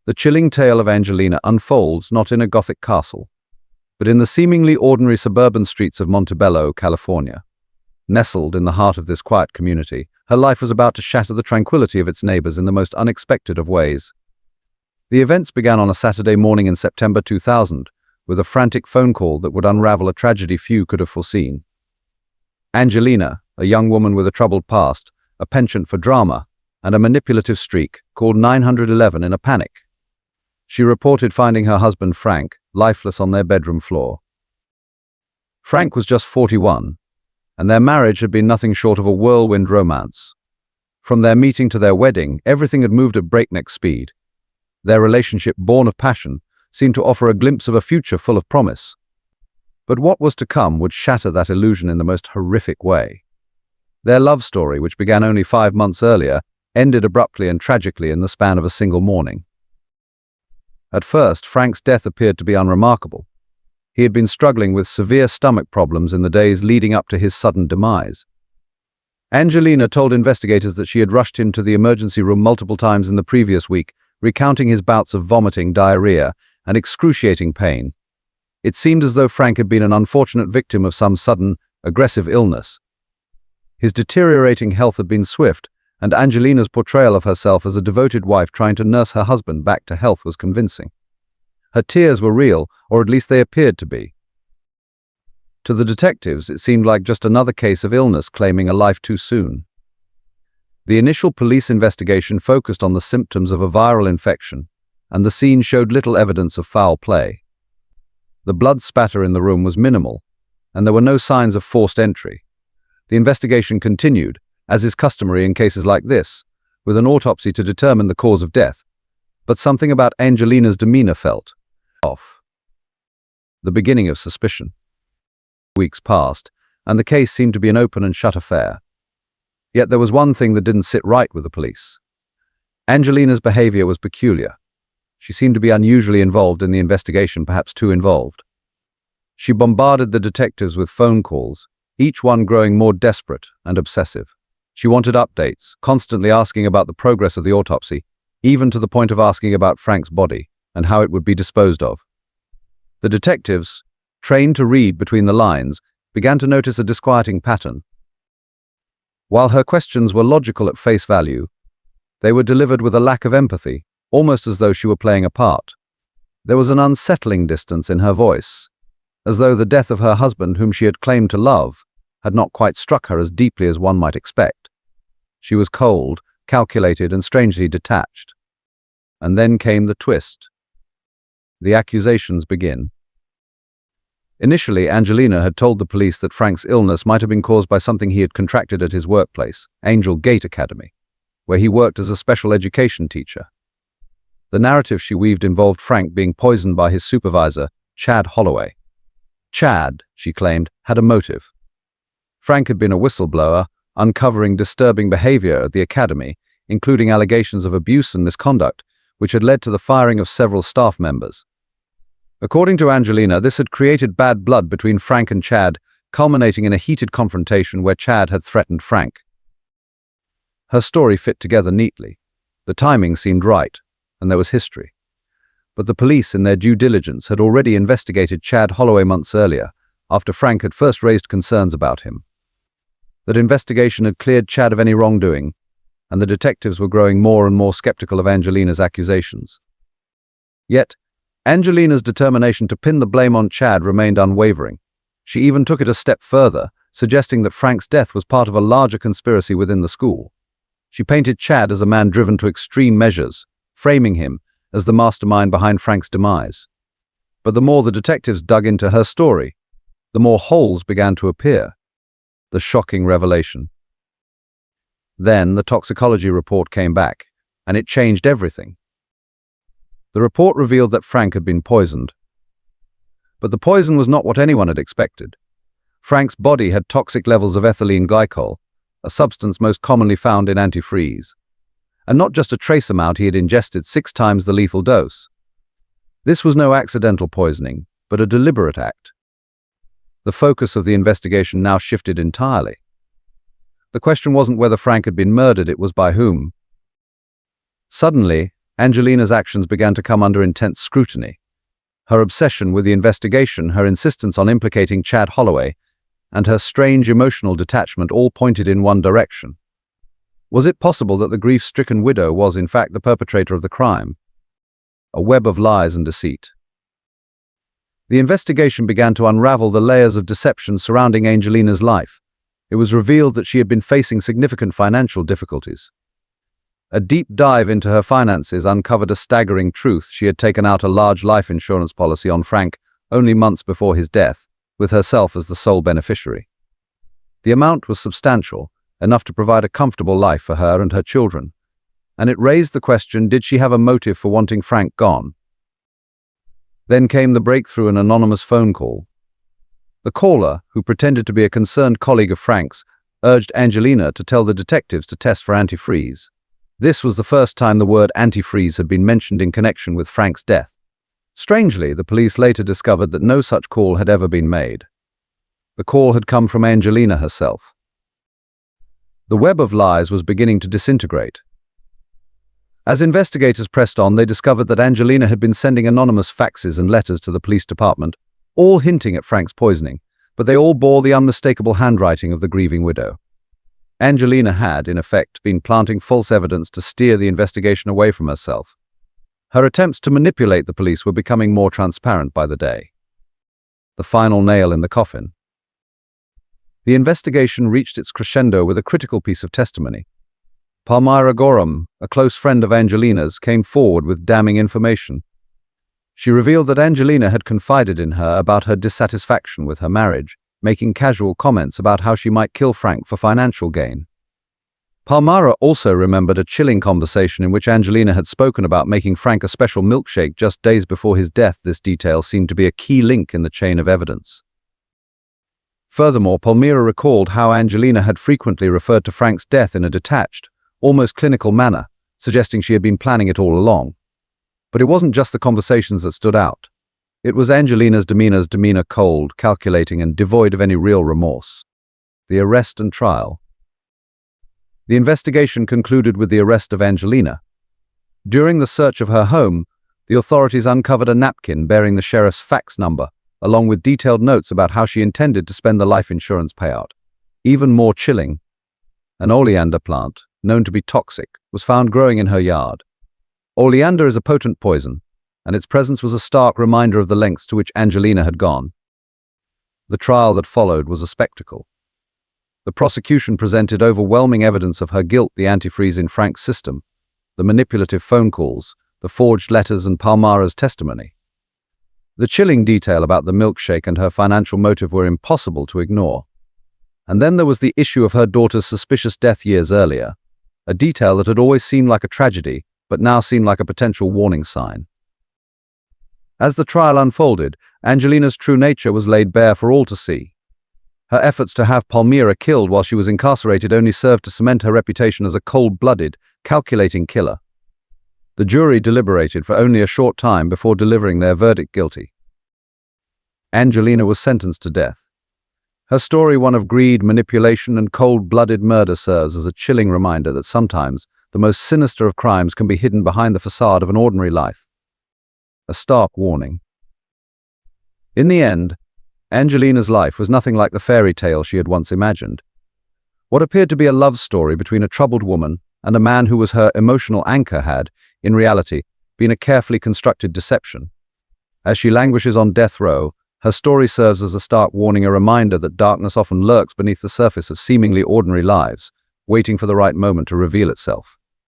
The chilling tale of Angelina unfolds not in a Gothic castle, but in the seemingly ordinary suburban streets of Montebello, California. Nestled in the heart of this quiet community, her life was about to shatter the tranquility of its neighbors in the most unexpected of ways. The events began on a Saturday morning in September 2000, with a frantic phone call that would unravel a tragedy few could have foreseen. Angelina, a young woman with a troubled past, a penchant for drama, and a manipulative streak, called 911 in a panic. She reported finding her husband Frank lifeless on their bedroom floor. Frank was just 41, and their marriage had been nothing short of a whirlwind romance. From their meeting to their wedding, everything had moved at breakneck speed. Their relationship, born of passion, seemed to offer a glimpse of a future full of promise. But what was to come would shatter that illusion in the most horrific way. Their love story, which began only 5 months earlier, ended abruptly and tragically in the span of a single morning. At first, Frank's death appeared to be unremarkable. He had been struggling with severe stomach problems in the days leading up to his sudden demise. Angelina told investigators that she had rushed him to the emergency room multiple times in the previous week, recounting his bouts of vomiting, diarrhea, and excruciating pain. It seemed as though Frank had been an unfortunate victim of some sudden, aggressive illness. His deteriorating health had been swift, and Angelina's portrayal of herself as a devoted wife trying to nurse her husband back to health was convincing. Her tears were real, or at least they appeared to be. To the detectives, it seemed like just another case of illness claiming a life too soon. The initial police investigation focused on the symptoms of a viral infection, and the scene showed little evidence of foul play. The blood spatter in the room was minimal, and there were no signs of forced entry. The investigation continued, as is customary in cases like this, with an autopsy to determine the cause of death, but something about Angelina's demeanor felt off. The beginning of suspicion. Weeks passed, and the case seemed to be an open and shut affair. Yet there was one thing that didn't sit right with the police. Angelina's behavior was peculiar. She seemed to be unusually involved in the investigation, perhaps too involved. She bombarded the detectives with phone calls, each one growing more desperate and obsessive. She wanted updates, constantly asking about the progress of the autopsy, even to the point of asking about Frank's body and how it would be disposed of. The detectives, trained to read between the lines, began to notice a disquieting pattern. While her questions were logical at face value, they were delivered with a lack of empathy, almost as though she were playing a part. There was an unsettling distance in her voice, as though the death of her husband, whom she had claimed to love, had not quite struck her as deeply as one might expect. She was cold, calculated, and strangely detached. And then came the twist. The accusations begin. Initially, Angelina had told the police that Frank's illness might have been caused by something he had contracted at his workplace, Angel Gate Academy, where he worked as a special education teacher. The narrative she weaved involved Frank being poisoned by his supervisor, Chad Holloway. Chad, she claimed, had a motive. Frank had been a whistleblower, uncovering disturbing behavior at the academy, including allegations of abuse and misconduct, which had led to the firing of several staff members. According to Angelina, this had created bad blood between Frank and Chad, culminating in a heated confrontation where Chad had threatened Frank. Her story fit together neatly. The timing seemed right, and there was history. But the police, in their due diligence, had already investigated Chad Holloway months earlier, after Frank had first raised concerns about him. That investigation had cleared Chad of any wrongdoing, and the detectives were growing more and more skeptical of Angelina's accusations. Yet, Angelina's determination to pin the blame on Chad remained unwavering. She even took it a step further, suggesting that Frank's death was part of a larger conspiracy within the school. She painted Chad as a man driven to extreme measures, framing him as the mastermind behind Frank's demise. But the more the detectives dug into her story, the more holes began to appear. The shocking revelation. Then the toxicology report came back, and it changed everything. The report revealed that Frank had been poisoned. But the poison was not what anyone had expected. Frank's body had toxic levels of ethylene glycol, a substance most commonly found in antifreeze. And not just a trace amount, he had ingested 6 times the lethal dose. This was no accidental poisoning, but a deliberate act. The focus of the investigation now shifted entirely. The question wasn't whether Frank had been murdered, it was by whom. Suddenly, Angelina's actions began to come under intense scrutiny. Her obsession with the investigation, her insistence on implicating Chad Holloway, and her strange emotional detachment all pointed in one direction. Was it possible that the grief-stricken widow was, in fact, the perpetrator of the crime? A web of lies and deceit. The investigation began to unravel the layers of deception surrounding Angelina's life. It was revealed that she had been facing significant financial difficulties. A deep dive into her finances uncovered a staggering truth. She had taken out a large life insurance policy on Frank only months before his death, with herself as the sole beneficiary. The amount was substantial, enough to provide a comfortable life for her and her children, and it raised the question, did she have a motive for wanting Frank gone? Then came the breakthrough, an anonymous phone call. The caller, who pretended to be a concerned colleague of Frank's, urged Angelina to tell the detectives to test for antifreeze. This was the first time the word antifreeze had been mentioned in connection with Frank's death. Strangely, the police later discovered that no such call had ever been made. The call had come from Angelina herself. The web of lies was beginning to disintegrate. As investigators pressed on, they discovered that Angelina had been sending anonymous faxes and letters to the police department, all hinting at Frank's poisoning, but they all bore the unmistakable handwriting of the grieving widow. Angelina had, in effect, been planting false evidence to steer the investigation away from herself. Her attempts to manipulate the police were becoming more transparent by the day. The final nail in the coffin. The investigation reached its crescendo with a critical piece of testimony. Palmyra Gorham, a close friend of Angelina's, came forward with damning information. She revealed that Angelina had confided in her about her dissatisfaction with her marriage, making casual comments about how she might kill Frank for financial gain. Palmyra also remembered a chilling conversation in which Angelina had spoken about making Frank a special milkshake just days before his death. This detail seemed to be a key link in the chain of evidence. Furthermore, Palmyra recalled how Angelina had frequently referred to Frank's death in a detached, almost clinical manner, suggesting she had been planning it all along. But it wasn't just the conversations that stood out. It was Angelina's demeanor, cold, calculating, and devoid of any real remorse. The arrest and trial. The investigation concluded with the arrest of Angelina. During the search of her home, the authorities uncovered a napkin bearing the sheriff's fax number, along with detailed notes about how she intended to spend the life insurance payout. Even more chilling, an oleander plant, known to be toxic, was found growing in her yard. Oleander is a potent poison, and its presence was a stark reminder of the lengths to which Angelina had gone. The trial that followed was a spectacle. The prosecution presented overwhelming evidence of her guilt: the antifreeze in Frank's system, the manipulative phone calls, the forged letters, and Palmyra's testimony. The chilling detail about the milkshake and her financial motive were impossible to ignore. And then there was the issue of her daughter's suspicious death years earlier, a detail that had always seemed like a tragedy, but now seemed like a potential warning sign. As the trial unfolded, Angelina's true nature was laid bare for all to see. Her efforts to have Palmyra killed while she was incarcerated only served to cement her reputation as a cold-blooded, calculating killer. The jury deliberated for only a short time before delivering their verdict: guilty. Angelina was sentenced to death. Her story, one of greed, manipulation, and cold-blooded murder, serves as a chilling reminder that sometimes the most sinister of crimes can be hidden behind the facade of an ordinary life. A stark warning. In the end, Angelina's life was nothing like the fairy tale she had once imagined. What appeared to be a love story between a troubled woman and a man who was her emotional anchor had, in reality, been a carefully constructed deception. As she languishes on death row, her story serves as a stark warning, a reminder that darkness often lurks beneath the surface of seemingly ordinary lives, waiting for the right moment to reveal itself.